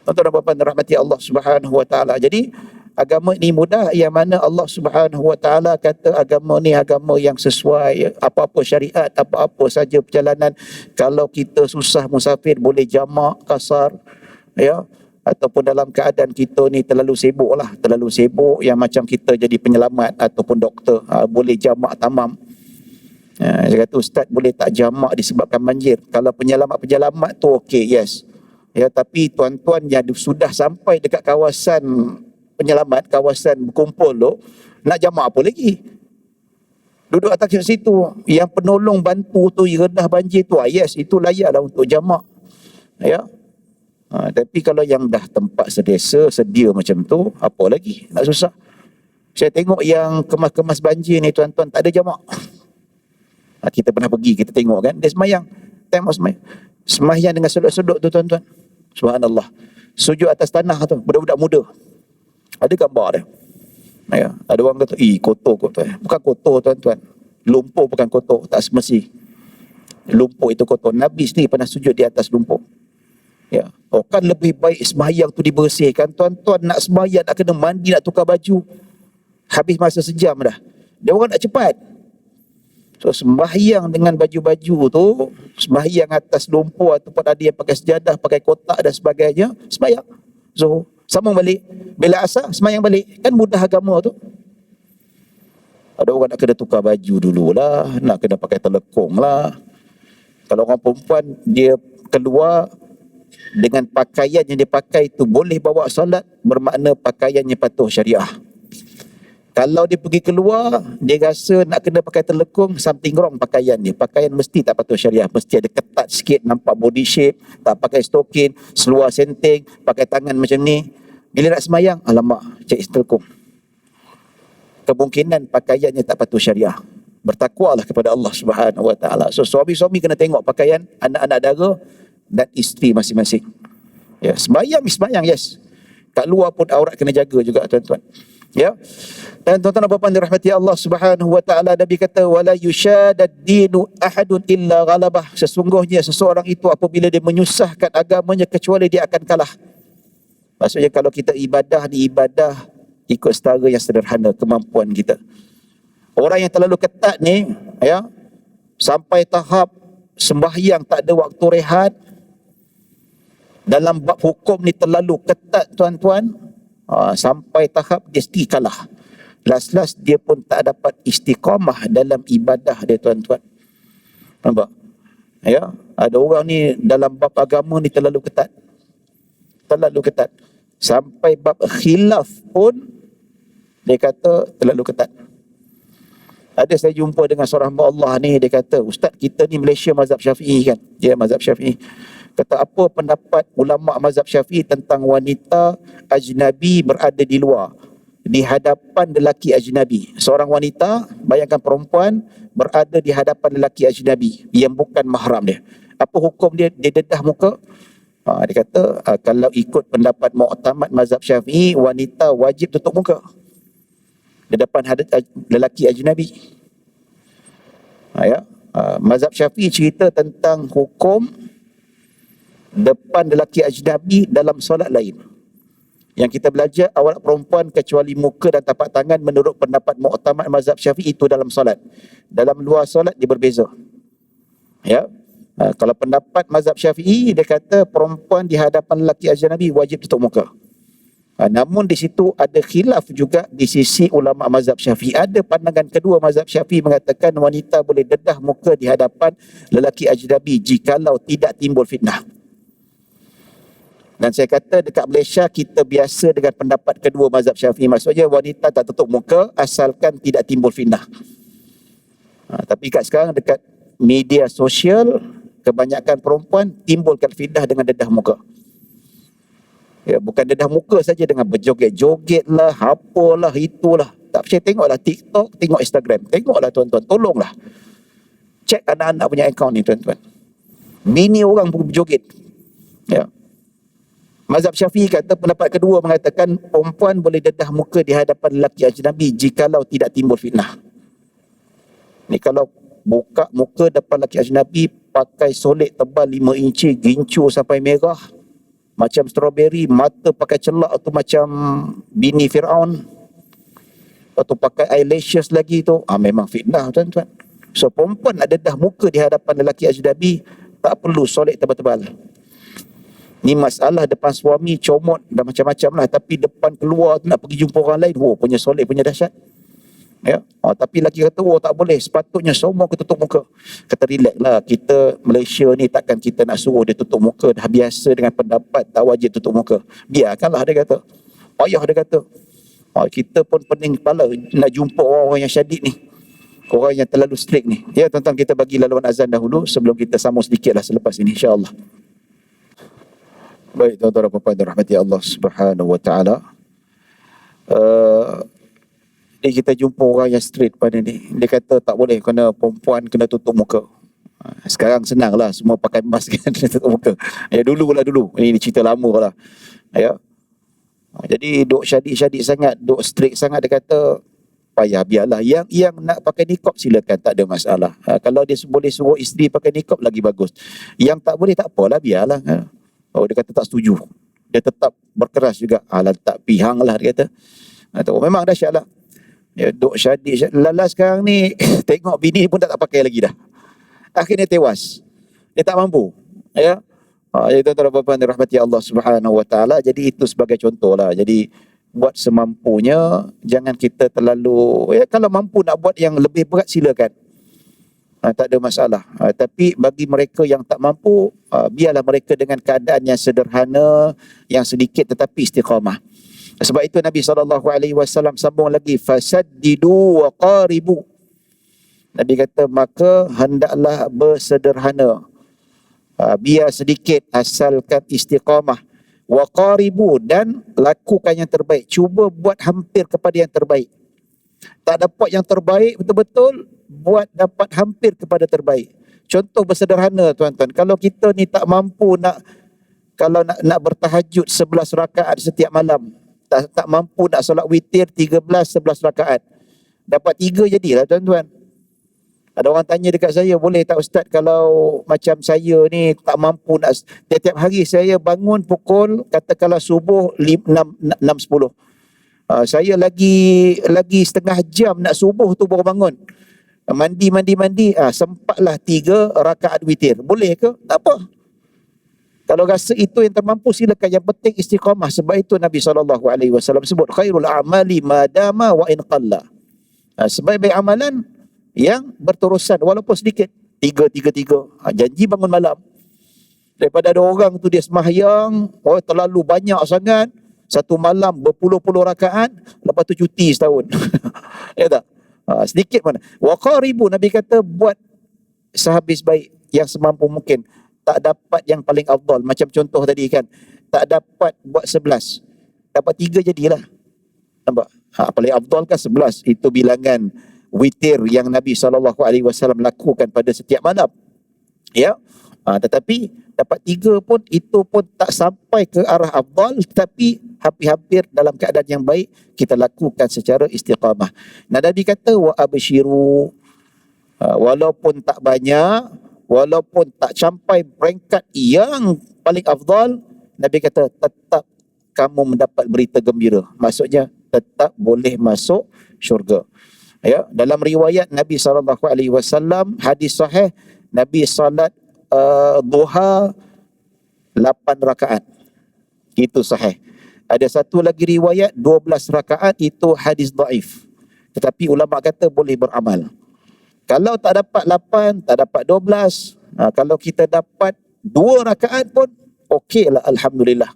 Tuan-tuan dan puan-puan rahmati Allah Subhanahu Wa Taala. Jadi Agama ni mudah, yang mana Allah Subhanahu Wa Taala kata agama ni agama yang sesuai, apa-apa syariat, apa-apa saja perjalanan. Kalau kita susah musafir boleh jamak kasar, ya, ataupun dalam keadaan kita ni terlalu sibuk yang macam kita jadi penyelamat ataupun doktor, boleh jamak tamam. Dia kata, ustaz boleh tak jamak disebabkan banjir? Kalau penyelamat tu okey, yes. Ya, tapi tuan-tuan yang sudah sampai dekat kawasan penyelamat, kawasan berkumpul tu, nak jamak apa lagi? Duduk atas situ, yang penolong bantu tu redah banjir tu, yes, itu layaklah untuk jamak. Ya. Tapi kalau yang dah tempat sedia macam tu, apa lagi nak susah? Saya tengok yang kemas-kemas banjir ni tuan-tuan, tak ada jamak. Kita pernah pergi, kita tengok kan, dia semayang, time of semayang dengan sudut-sudut tu tuan-tuan. Subhanallah. Sujud atas tanah tu, budak-budak muda. Ada gambar dia. Ya, ada orang kata, kotor. Bukan kotor tuan-tuan. Lumpur bukan kotor, tak semesti. Lumpur itu kotor. Nabi sendiri pernah sujud di atas lumpur. Ya, kan lebih baik sembahyang tu dibersihkan. Tuan-tuan nak sembahyang, nak kena mandi, nak tukar baju, habis masa sejam dah. Dia orang nak cepat. So sembahyang dengan baju-baju tu, sembahyang atas lumpur ataupun ada yang pakai sejadah, pakai kotak dan sebagainya, sembahyang. So sambung balik, bila asar sembahyang balik. Kan mudah agama tu. Ada orang nak kena tukar baju dululah, nak kena pakai telekung lah. Kalau orang perempuan, dia keluar dengan pakaian yang dia pakai tu boleh bawa solat, bermakna pakaiannya patuh syariah. Kalau dia pergi keluar, dia rasa nak kena pakai telekung, something wrong pakaian dia. Pakaian mesti tak patuh syariah, mesti ada ketat sikit, nampak body shape, tak pakai stokin, seluar senting, pakai tangan macam ni. Bila nak semayang, alamak, cek telekung. Kemungkinan pakaiannya tak patuh syariah. Bertakwalah kepada Allah Subhanahu Wa Taala. So suami-suami kena tengok pakaian anak-anak dara dan isteri masing-masing. Ya, sembahyang, yes. Kat luar pun aurat kena jaga juga tuan-tuan. Ya. Dan tuan-tuan dan puan-puan dirahmati Allah Subhanahu Wa Taala, Nabi kata wala yushadad dinu ahadun illa ghalabah. Sesungguhnya seseorang itu apabila dia menyusahkan agamanya kecuali dia akan kalah. Maksudnya kalau kita ibadah ikut setara yang sederhana kemampuan kita. Orang yang terlalu ketat ni, ya, sampai tahap sembahyang tak ada waktu rehat, dalam bab hukum ni terlalu ketat tuan-tuan, sampai tahap dia mesti kalah. Last dia pun tak dapat istiqamah dalam ibadah dia tuan-tuan. Nampak? Ya, ada orang ni dalam bab agama ni terlalu ketat. Sampai bab khilaf pun dia kata terlalu ketat. Ada saya jumpa dengan seorang hamba Allah ni, dia kata, ustaz kita ni Malaysia mazhab Syafi'i kan. Dia mazhab Syafi'i. Kata, apa pendapat ulama mazhab Syafi'i tentang wanita ajnabi berada di luar, di hadapan lelaki ajnabi. Seorang wanita, bayangkan perempuan berada di hadapan lelaki ajnabi yang bukan mahram dia. Apa hukum dia? Dia dedah muka. Dia kata, kalau ikut pendapat mu'tamad mazhab Syafi'i, wanita wajib tutup muka di depan lelaki ajnabi. Ya. Mazhab Syafi'i cerita tentang hukum depan lelaki ajnabi dalam solat lain. Yang kita belajar, aurat perempuan kecuali muka dan tapak tangan menurut pendapat mu'tamad mazhab Syafi'i itu dalam solat. Dalam luar solat dia berbeza. Ya. Kalau pendapat mazhab Syafi'i, dia kata perempuan di hadapan lelaki ajnabi wajib tutup muka. Namun di situ ada khilaf juga di sisi ulama mazhab Syafi'i. Ada pandangan kedua mazhab Syafi'i mengatakan wanita boleh dedah muka di hadapan lelaki ajnabi jikalau tidak timbul fitnah. Dan saya kata dekat Malaysia kita biasa dengan pendapat kedua mazhab Syafi'i. Maksudnya wanita tak tutup muka asalkan tidak timbul fitnah. Tapi kat sekarang dekat media sosial, kebanyakan perempuan timbulkan fitnah dengan dedah muka. Ya, bukan dedah muka saja, dengan berjoget-joget lah, apalah, itulah. Tak percaya, tengoklah TikTok, tengok Instagram. Tengoklah tuan-tuan, tolonglah. Cek anak-anak punya akaun ni tuan-tuan. Bini orang pun berjoget. Ya. Mazhab Syafi'i kata, pendapat kedua mengatakan perempuan boleh dedah muka di hadapan lelaki ajnabi jikalau tidak timbul fitnah. Ni kalau buka muka depan lelaki ajnabi pakai solik tebal 5 inci, gincu sampai merah, macam strawberry, mata pakai celak tu macam bini Firaun, atau pakai eyelashes lagi tu, memang fitnah tuan-tuan. So perempuan nak dedah muka di hadapan lelaki ajnabi, tak perlu solek tebal-tebal. Ni masalah depan suami comot dah macam-macam lah, tapi depan keluar tu nak pergi jumpa orang lain, punya solek punya dahsyat. Ya, tapi lelaki kata, tak boleh, sepatutnya semua kita tutup muka. Kata relax lah, kita Malaysia ni takkan kita nak suruh dia tutup muka, dah biasa dengan pendapat tak wajib tutup muka. Biarkanlah, dia kata. Payah, dia kata. Kita pun pening kepala nak jumpa orang-orang yang syadid ni, orang yang terlalu strict ni. Ya tuan-tuan, kita bagi laluan azan dahulu sebelum kita sambung sedikit lah selepas ini, insyaAllah. Baik tuan-tuan dan puan-puan dirahmati Allah Subhanahu wa ta'ala. Ni kita jumpa orang yang straight pada ni. Dia kata tak boleh, kena perempuan kena tutup muka. Sekarang senang lah, semua pakai mask kan, tutup muka. Ya dulu. Ini cerita lama lah. Ya. Jadi duk syadid sangat, duk strict sangat, dia kata payah, biarlah. Yang nak pakai nikab silakan, tak ada masalah. Kalau dia boleh suruh isteri pakai nikab lagi bagus. Yang tak boleh tak apalah, biarlah. Dia kata tak setuju. Dia tetap berkeras juga. Tak pihang lah, dia kata. Memang dahsyat lah. Ya, duk syadid. Lala sekarang ni tengok bini pun tak pakai lagi dah. Akhirnya tewas. Dia tak mampu. Ya. Jadi tuan-tuan dan puan-puan dirahmati Allah Subhanahu wa ta'ala. Jadi itu sebagai contoh lah. Jadi buat semampunya, jangan kita terlalu, kalau mampu nak buat yang lebih berat silakan. Tak ada masalah. Tapi bagi mereka yang tak mampu, biarlah mereka dengan keadaan yang sederhana, yang sedikit tetapi istiqamah. Sebab itu Nabi SAW sambung lagi, fasaddidu wa qaribu. Nabi kata, maka hendaklah bersederhana. Biar sedikit, asalkan istiqamah. Wa qaribu, dan lakukan yang terbaik. Cuba buat hampir kepada yang terbaik. Tak dapat yang terbaik betul-betul, buat dapat hampir kepada terbaik. Contoh bersederhana tuan-tuan, kalau kita ni tak mampu kalau nak bertahajud 11 rakaat setiap malam, tak mampu nak solat witir 11 rakaat, dapat 3 jadilah tuan-tuan. Ada orang tanya dekat saya, boleh tak ustaz kalau macam saya ni tak mampu nak, tiap-tiap hari saya bangun pukul katakanlah subuh 6.10. Saya lagi setengah jam nak subuh tu baru bangun. Mandi, sempatlah 3 rakaat witir. Boleh ke? Tak apa. Kalau rasa itu yang termampu, silakan. Yang penting istiqamah. Sebab itu Nabi SAW sebut, khairul a'mali madama wa in qalla. Sebaik-baik amalan yang berterusan walaupun sedikit. 3. Janji bangun malam. Daripada ada orang tu dia sembahyang, terlalu banyak sangat, satu malam berpuluh-puluh rakaat, lepas tu cuti setahun. Ya tak? Sedikit mana. Wa qaribu, Nabi kata buat sehabis baik, yang semampu mungkin. Tak dapat yang paling afdal, macam contoh tadi kan, tak dapat buat 11, dapat 3 jadilah. Nampak? Paling afdal kan 11. Itu bilangan witir yang Nabi SAW lakukan pada setiap malam. Ya. Tetapi dapat 3 pun, itu pun tak sampai ke arah afdal, tapi hampir-hampir dalam keadaan yang baik, kita lakukan secara istiqamah. Nabi kata wa abshiru, walaupun tak banyak, walaupun tak sampai peringkat yang paling afdal, Nabi kata tetap kamu mendapat berita gembira. Maksudnya tetap boleh masuk syurga. Ya, dalam riwayat Nabi SAW, hadis sahih, Nabi salat duha 8 rakaat. Itu sahih. Ada satu lagi riwayat 12 rakaat, itu hadis dhaif. Tetapi ulama kata boleh beramal. Kalau tak dapat 8, tak dapat 12, kalau kita dapat 2 rakaat pun okey lah, alhamdulillah.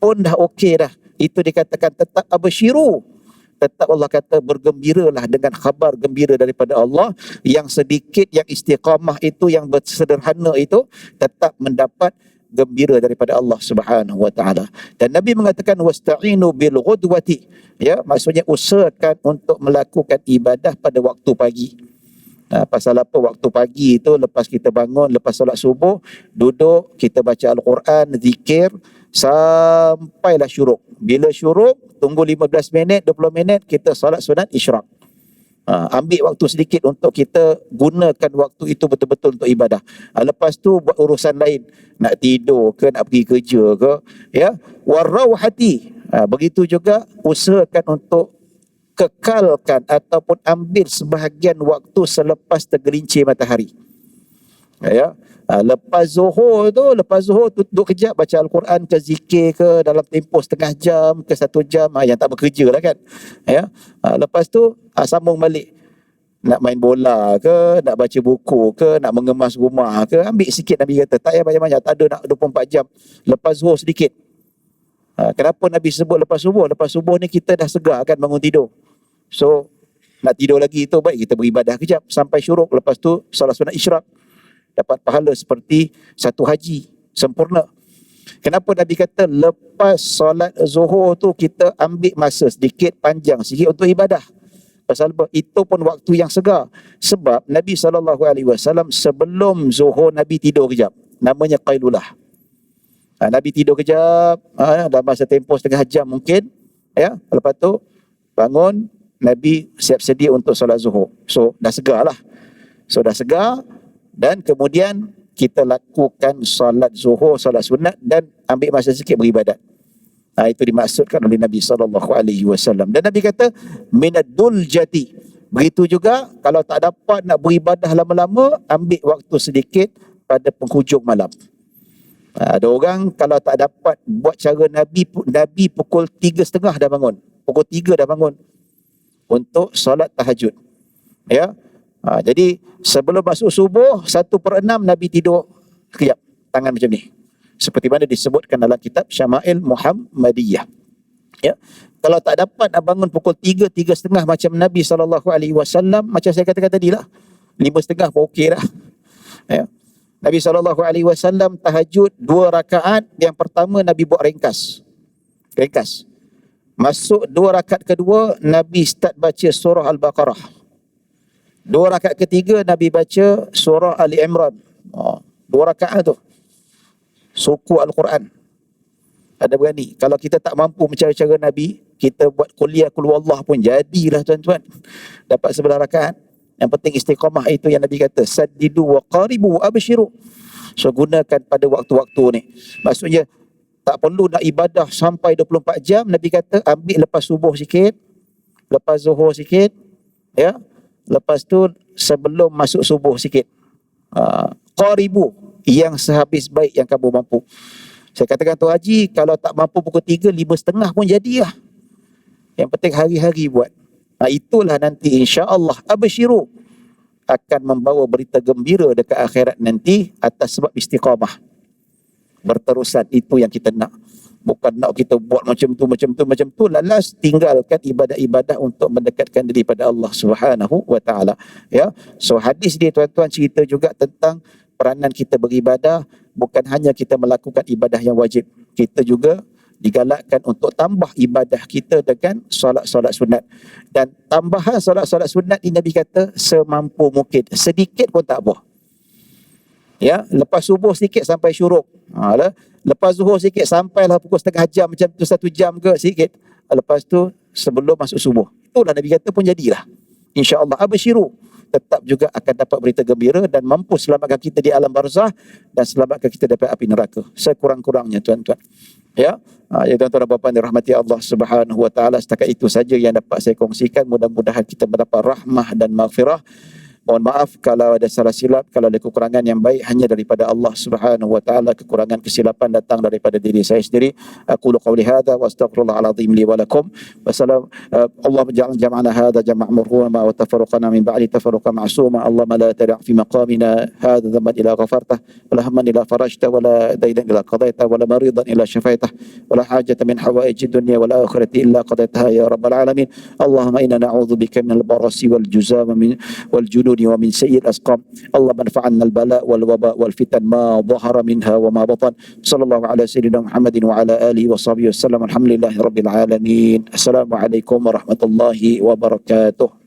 Pun dah okey dah. Itu dikatakan tetap absyiru. Tetap Allah kata bergembiralah dengan khabar gembira daripada Allah. Yang sedikit, yang istiqamah itu, yang sederhana itu, tetap mendapat gembira daripada Allah Subhanahu wa taala. Dan Nabi mengatakan wasta'inu bil ghudwati. Ya, maksudnya usahakan untuk melakukan ibadah pada waktu pagi. Pasal apa? Waktu pagi itu lepas kita bangun, lepas solat subuh, duduk, kita baca Al-Quran, zikir, sampailah syuruk. Bila syuruk, tunggu 15 minit, 20 minit, kita solat sunat isyraq. Ambil waktu sedikit untuk kita gunakan waktu itu betul-betul untuk ibadah. Lepas tu buat urusan lain, nak tidur ke, nak pergi kerja ke, ya. Warauhati, begitu juga usahakan untuk kekalkan ataupun ambil sebahagian waktu selepas tergelincir matahari. Ya. Lepas zuhur tu duduk kejap baca Al-Quran ke, zikir ke, dalam tempoh setengah jam ke 1 jam, yang tak bekerja lah kan. Ya. Lepas tu sambung balik, nak main bola ke, nak baca buku ke, nak mengemas rumah ke, ambil sikit. Nabi kata tak payah banyak-banyak, tak ada nak 24 jam. Lepas zuhur sedikit. Kenapa Nabi sebut lepas subuh? Lepas subuh ni kita dah segar kan bangun tidur. So nak tidur lagi tu baik kita beribadah kejap sampai syuruk. Lepas tu solat sunat isyraq, dapat pahala seperti satu haji sempurna. Kenapa Nabi kata lepas solat zuhur tu kita ambil masa sedikit, panjang sikit untuk ibadah? Pasal itu pun waktu yang segar. Sebab Nabi SAW sebelum zuhur Nabi tidur kejap, namanya qailulah. Nabi tidur kejap, dalam masa tempoh setengah jam mungkin, ya. Lepas tu bangun, Nabi siap sedia untuk solat zuhur. So dah segar lah. Dan kemudian kita lakukan solat zuhur, solat sunat, dan ambil masa sikit beribadat. Itu dimaksudkan oleh Nabi SAW. Dan Nabi kata minadul jati. Begitu juga kalau tak dapat nak beribadah lama-lama, ambil waktu sedikit pada penghujung malam. Ada orang kalau tak dapat buat cara Nabi pukul 3.30 dah bangun, pukul 3 dah bangun untuk solat tahajud. Ya. Jadi sebelum masuk subuh 1/6 Nabi tidur kejap, tangan macam ni, seperti mana disebutkan dalam kitab Syama'il Muhammadiyah. Ya. Kalau tak dapat nak bangun pukul 3, 3.30 macam Nabi SAW, macam saya katakan tadi lah, 5.30 pun okey dah. Ya. Nabi SAW tahajud 2 rakaat. Yang pertama Nabi buat ringkas. Masuk 2 rakaat kedua, Nabi start baca surah Al-Baqarah. 2 rakaat ketiga Nabi baca surah Ali Imran. 2 rakaat tu suku Al-Quran. Ada berani. Kalau kita tak mampu cara-cara Nabi, kita buat kuliah Qul Huwallah pun jadilah tuan-tuan. Dapat 11 rakaat. Yang penting istiqamah, itu yang Nabi kata saddidu wa qaribu wa abshiru. So gunakan pada waktu-waktu ni. Maksudnya tak perlu nak ibadah sampai 24 jam. Nabi kata ambil lepas subuh sikit, lepas zuhur sikit, ya. Lepas tu sebelum masuk subuh sikit. Qaribu, yang sehabis baik yang kamu mampu. Saya katakan tu Haji, kalau tak mampu pukul 3, 5.30 pun jadilah. Yang penting hari-hari buat. Itulah nanti insya-Allah abshiru akan membawa berita gembira dekat akhirat nanti atas sebab istiqamah. Berterusan, itu yang kita nak. Bukan nak kita buat macam tu, lalas tinggalkan ibadah-ibadah untuk mendekatkan diri pada Allah Subhanahu wa taala. Ya. So hadis dia tuan-tuan cerita juga tentang peranan kita beribadah, bukan hanya kita melakukan ibadah yang wajib. Kita juga digalakkan untuk tambah ibadah kita dengan solat-solat sunat. Dan tambahan solat-solat sunat ini Nabi kata semampu mungkin, sedikit pun tak apa. Ya, lepas subuh sikit sampai syuruk. Lepas zuhur sikit sampailah pukul setengah jam, macam tu 1 jam ke sikit. Lepas tu sebelum masuk subuh. Itulah Nabi kata pun jadilah. InsyaAllah abshiru, tetap juga akan dapat berita gembira dan mampu selamatkan kita di alam barzah dan selamatkan kita daripada api neraka sekurang-kurangnya tuan-tuan. Ya, ya tuan-tuan dan puan-puan dirahmati Allah Subhanahu wa taala, setakat itu saja yang dapat saya kongsikan. Mudah-mudahan kita mendapat rahmah dan maghfirah. Mohon maaf kalau ada salah silap, kalau ada kekurangan, yang baik hanya daripada Allah Subhanahu wa taala. Kekurangan kesilapan datang daripada diri saya sendiri. Aqulu qawli hadza wa astaghfirullahal azim li wa lakum. Wassalam. Allah ja'al jam'ana hadza jam'a marhuma wa tafarraqana min ba'di tafarruqan ma'suma. Allahumma la tad'a fi maqamina hadza dhanban illa ghafartah wa la hamman illa farajtah wa la daynan illa qadaitah wa la maridan illa shafaitah wa la hajatan min hawaijid dunya wal akhirati illa qadaitaha ya rabbal alamin. Allahumma inna na'udzubika minal barasi wal juzama wal junun ومن سيء الأسقام. اللهم انفعنا البلاء والوباء والفتن ما ظهر منها وما بطن. صلى الله على سيدنا محمد وعلى آله وصحبه وسلم. الحمد لله رب العالمين. السلام عليكم ورحمة الله وبركاته.